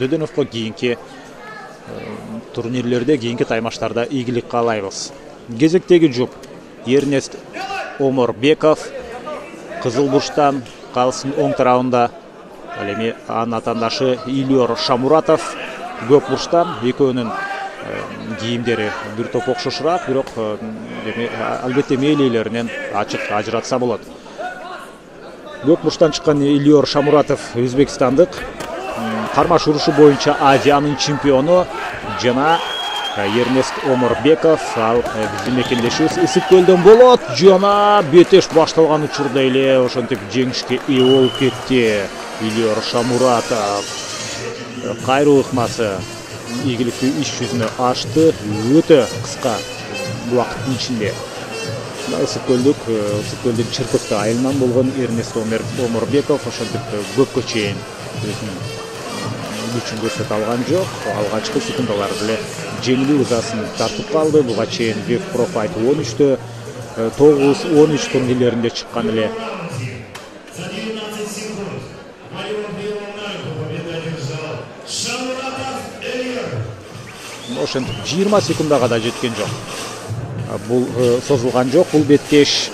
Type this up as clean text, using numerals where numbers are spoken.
Дöдöновго кийинки турнирлерде, кийинки таймаштарда ийгилик каалайбыз. Кезектеги жұп Эрнест Оморбеков кызыл бурчтан, калсын оң тарабында эми анын атандашы Ильор Шамуратов көк бурчтан. Экөөнүн кийимдери бир топ окшошураак, бирок албетте мээлейлеринен ачык ажыратса болот. Көк бурчтан чыккан Ильор Шамуратов өзбекстандык. Кармаш урушу боюнча Азиянын чемпиону жана Эрнест Оморбеков ал биздин мекендешибиз Ысык көлдөн болот. Жана бетеш башталган учурда эле ошентип жеңишке ээ болуп кетти Ильор Шамуратов. Кайруу ыкмасы ийгиликтүү иш жүзүнө ашты өтө кыска убакыттын ичинде. Ысык көлдүн чырпыкты айылынан болгон Эрнест Оморбеков ошентип көпкө чейин өзүнүн күчүн көрсөтө алган жок. Алгачкы секундаларда эле жеңилүү ызасын тартып калды. Буга чейин Веб Pro Fight 13-тө 9-13 турнирлеринде чыккан эле. Ошентип 20 секундага да жеткен жок. Бул созулган жок. Бул беттеш